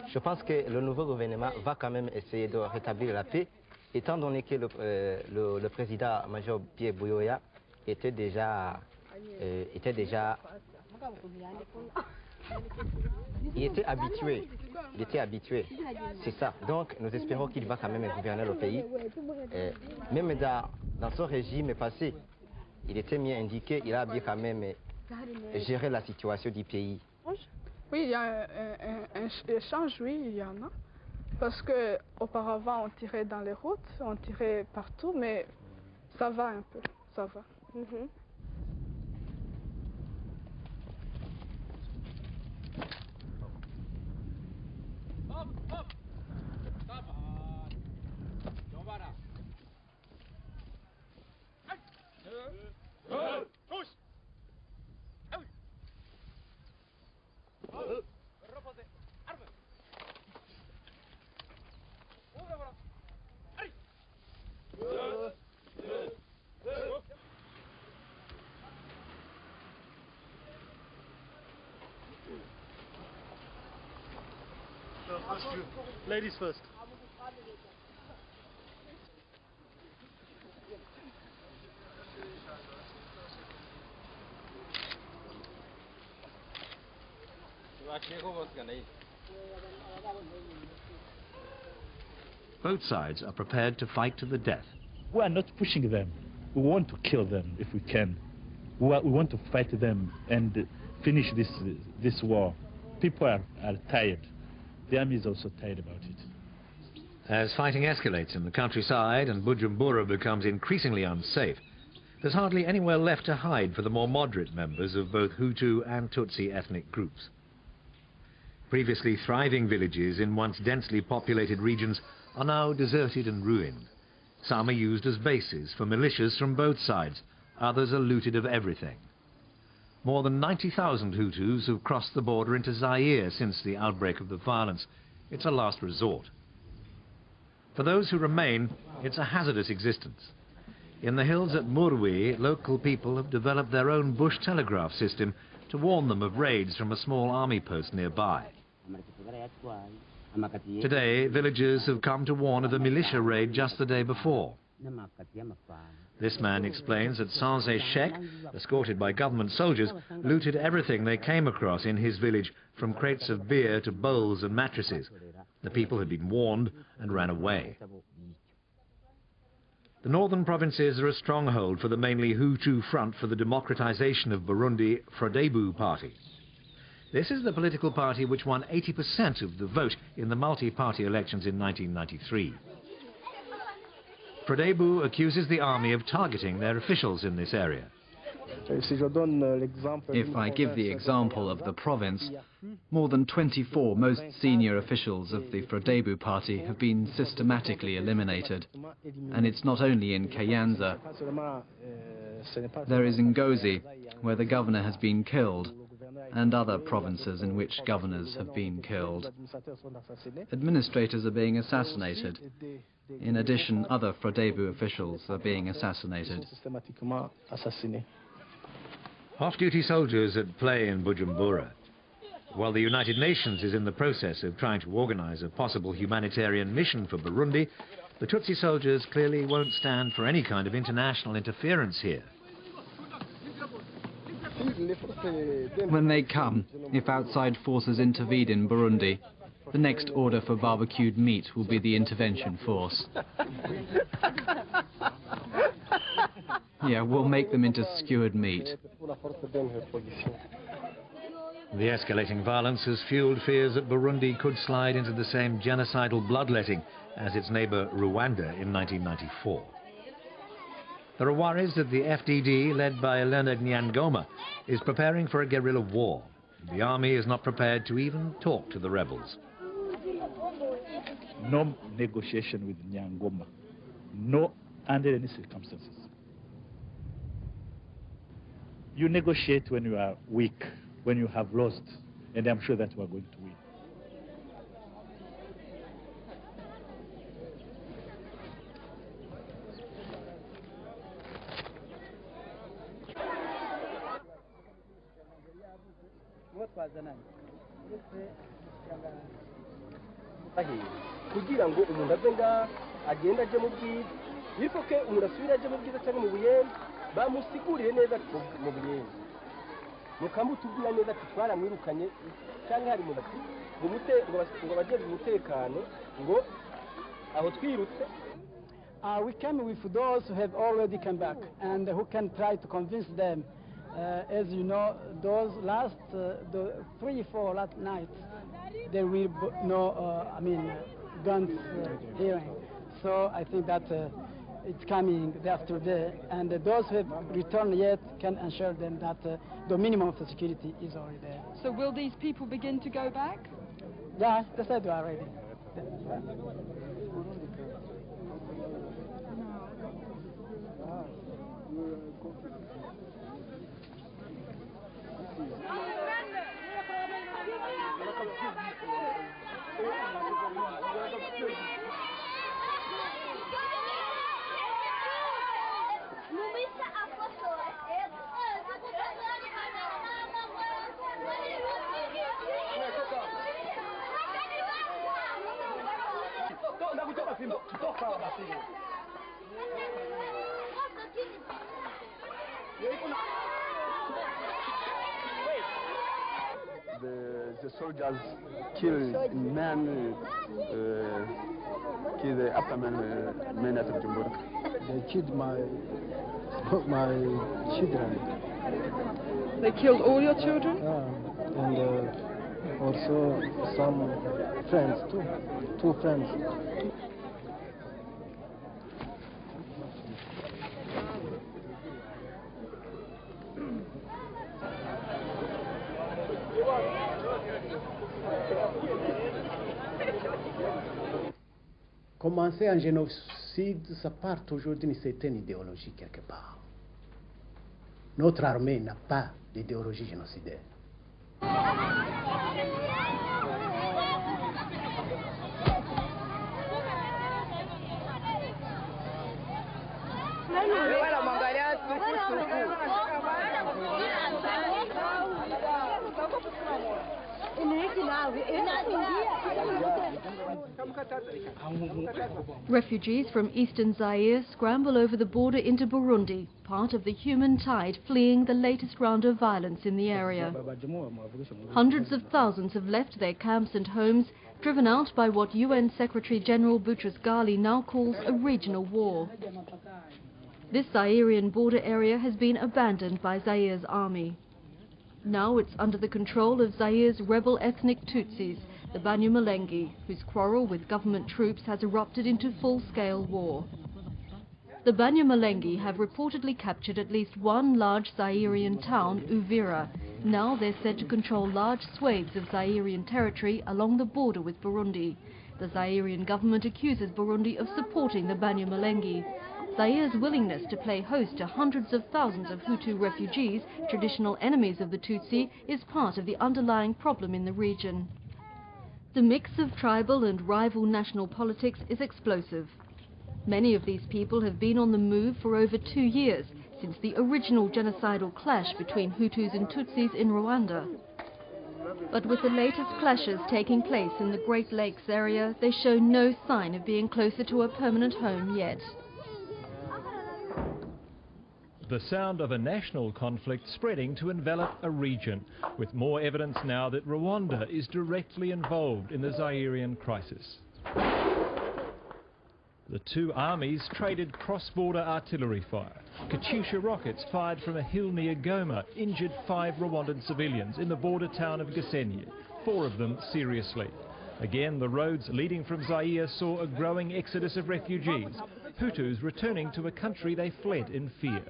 Je pense que le nouveau gouvernement va quand même essayer de rétablir la paix, étant donné que le président Major Pierre Buyoya était déjà habitué. Il était habitué, c'est ça. Donc nous espérons qu'il va quand même gouverner le pays. Même dans son régime passé, il était mieux indiqué, il a bien quand même géré la situation du pays. Oui, il y a un échange, oui, il y en a. Parce qu'auparavant, on tirait dans les routes, on tirait partout, mais ça va un peu, ça va. Ladies first. Both sides are prepared to fight to the death. We are not pushing them. We want to kill them if we can. We want to fight them and finish this war. People are tired. The army is also tired about it. As fighting escalates in the countryside and Bujumbura becomes increasingly unsafe, there's hardly anywhere left to hide for the more moderate members of both Hutu and Tutsi ethnic groups. Previously thriving villages in once densely populated regions are now deserted and ruined. Some are used as bases for militias from both sides, others are looted of everything. More than 90,000 Hutus have crossed the border into Zaire since the outbreak of the violence. It's a last resort. For those who remain, it's a hazardous existence. In the hills at Murwi, local people have developed their own bush telegraph system to warn them of raids from a small army post nearby. Today, villagers have come to warn of a militia raid just the day before. This man explains that Sanze Sheikh, escorted by government soldiers, looted everything they came across in his village, from crates of beer to bowls and mattresses. The people had been warned and ran away. The northern provinces are a stronghold for the mainly Hutu Front for the Democratization of Burundi, Frodebu Party. This is the political party which won 80% of the vote in the multi-party elections in 1993. Frodebu accuses the army of targeting their officials in this area. If I give the example of the province, more than 24 most senior officials of the Frodebu party have been systematically eliminated. And it's not only in Kayanza. There is Ngozi, where the governor has been killed, and other provinces in which governors have been killed. Administrators are being assassinated. In addition, other Frodebu officials are being assassinated. Off-duty soldiers at play in Bujumbura. While the United Nations is in the process of trying to organize a possible humanitarian mission for Burundi, the Tutsi soldiers clearly won't stand for any kind of international interference here. When they come, if outside forces intervene in Burundi, the next order for barbecued meat will be the intervention force. Yeah, we'll make them into skewered meat. The escalating violence has fueled fears that Burundi could slide into the same genocidal bloodletting as its neighbor Rwanda in 1994. There are worries that the FDD, led by Leonard Nyangoma, is preparing for a guerrilla war. The army is not prepared to even talk to the rebels. No negotiation with Nyangoma. No, under any circumstances. You negotiate when you are weak, when you have lost, and I'm sure that we are going to win. kugira ngo umuntu ave ngaha agenda aje mu bwiza yifoke umuntu asubire aje mu bwiza cyangwa mu buyembe bamusiguriye neza mu buyembe mukamutubwira neza ati twaramwirukanye cyangwa hari mu bati ngo bageze umutekano ngo aho twirutse. We came with those who have already come back and who can try to convince them. As you know, those last the 3-4 last nights, there will be no, guns hearing. So I think that it's coming day after day, and those who have returned yet can assure them that the minimum of the security is already there. So will these people begin to go back? Yeah, they said they are ready. The soldiers killed men, killed the upper men at Bujumbura. They killed my children. They killed all your children? And also some friends too, 2 friends. Commencer un génocide, ça part toujours d'une certaine idéologie quelque part. Notre armée n'a pas d'idéologie génocidaire. Refugees from eastern Zaire scramble over the border into Burundi, part of the human tide fleeing the latest round of violence in the area. Hundreds of thousands have left their camps and homes, driven out by what UN Secretary-General Boutros-Ghali now calls a regional war. This Zairean border area has been abandoned by Zaire's army. Now it's under the control of Zaire's rebel ethnic Tutsis, the Banyamulenge, whose quarrel with government troops has erupted into full-scale war. The Banyamulenge have reportedly captured at least one large Zairean town, Uvira. Now they're said to control large swathes of Zairean territory along the border with Burundi. The Zairean government accuses Burundi of supporting the Banyamulenge. Zaire's willingness to play host to hundreds of thousands of Hutu refugees, traditional enemies of the Tutsi, is part of the underlying problem in the region. The mix of tribal and rival national politics is explosive. Many of these people have been on the move for over 2 years, since the original genocidal clash between Hutus and Tutsis in Rwanda. But with the latest clashes taking place in the Great Lakes area, they show no sign of being closer to a permanent home yet. The sound of a national conflict spreading to envelop a region, with more evidence now that Rwanda is directly involved in the Zairean crisis. The two armies traded cross-border artillery fire. Katyusha rockets fired from a hill near Goma injured 5 Rwandan civilians in the border town of Gisenyi, 4 of them seriously. Again, the roads leading from Zaire saw a growing exodus of refugees. Hutus returning to a country they fled in fear.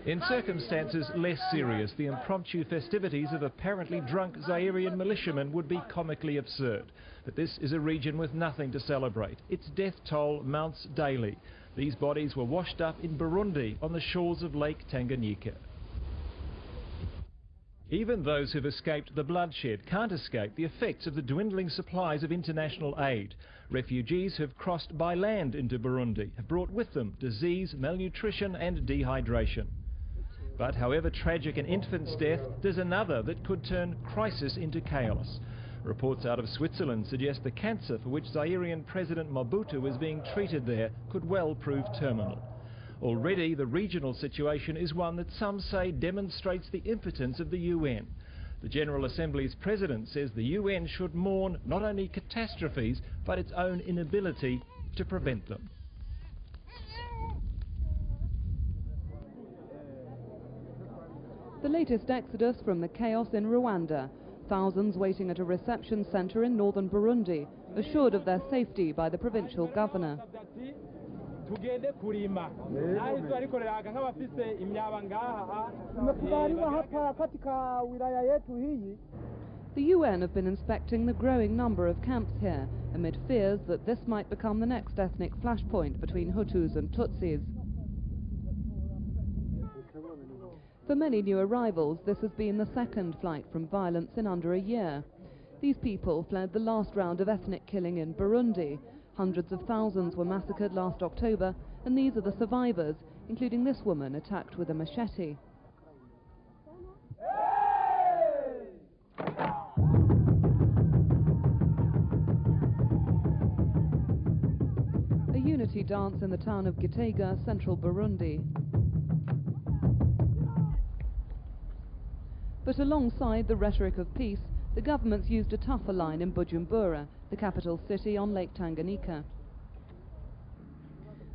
In circumstances less serious, the impromptu festivities of apparently drunk Zairian militiamen would be comically absurd. But this is a region with nothing to celebrate. Its death toll mounts daily. These bodies were washed up in Burundi on the shores of Lake Tanganyika. Even those who've escaped the bloodshed can't escape the effects of the dwindling supplies of international aid. Refugees who've crossed by land into Burundi have brought with them disease, malnutrition and dehydration. But however tragic an infant's death, there's another that could turn crisis into chaos. Reports out of Switzerland suggest the cancer for which Zairian President Mobutu is being treated there could well prove terminal. Already the regional situation is one that some say demonstrates the impotence of the UN. The General Assembly's president says the UN should mourn not only catastrophes but its own inability to prevent them. The latest exodus from the chaos in Rwanda. Thousands waiting at a reception centre in northern Burundi, assured of their safety by the provincial governor. The UN have been inspecting the growing number of camps here, amid fears that this might become the next ethnic flashpoint between Hutus and Tutsis. For many new arrivals, this has been the second flight from violence in under a year. These people fled the last round of ethnic killing in Burundi. Hundreds of thousands were massacred last October, and these are the survivors, including this woman attacked with a machete. A unity dance in the town of Gitega, central Burundi. But alongside the rhetoric of peace, the government's used a tougher line in Bujumbura, the capital city on Lake Tanganyika.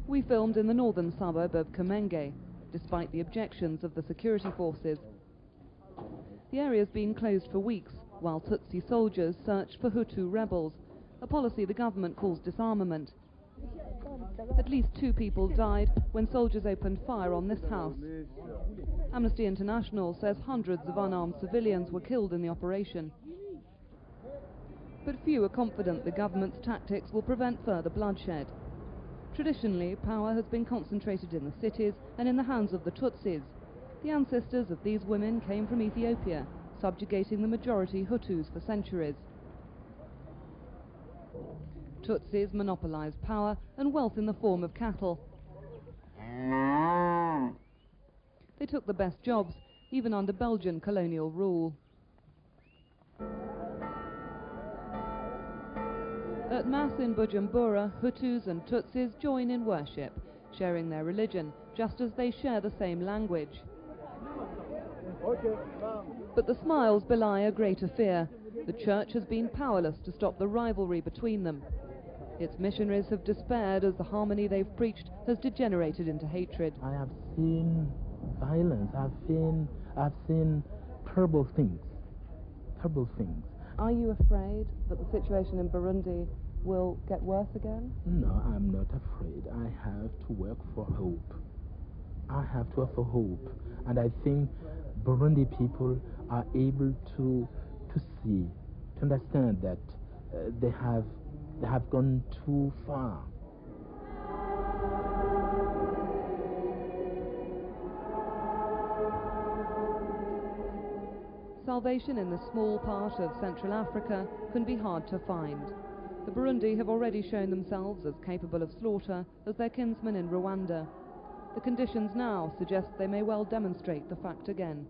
We filmed in the northern suburb of Kamenge, despite the objections of the security forces. The area's been closed for weeks, while Tutsi soldiers searched for Hutu rebels, a policy the government calls disarmament. At least 2 people died when soldiers opened fire on this house. Amnesty International says hundreds of unarmed civilians were killed in the operation. But few are confident the government's tactics will prevent further bloodshed. Traditionally, power has been concentrated in the cities and in the hands of the Tutsis. The ancestors of these women came from Ethiopia, subjugating the majority Hutus for centuries. Tutsis monopolized power and wealth in the form of cattle. They took the best jobs, even under Belgian colonial rule. At Mass in Bujumbura, Hutus and Tutsis join in worship, sharing their religion, just as they share the same language. But the smiles belie a greater fear. The church has been powerless to stop the rivalry between them. Its missionaries have despaired as the harmony they've preached has degenerated into hatred. I have seen violence. I've seen terrible things. Terrible things. Are you afraid that the situation in Burundi will get worse again? No, I'm not afraid. I have to work for hope. I have to offer hope. And I think Burundi people are able to see, to understand that they have gone too far. Salvation in this small part of Central Africa can be hard to find. The Burundi have already shown themselves as capable of slaughter as their kinsmen in Rwanda. The conditions now suggest they may well demonstrate the fact again.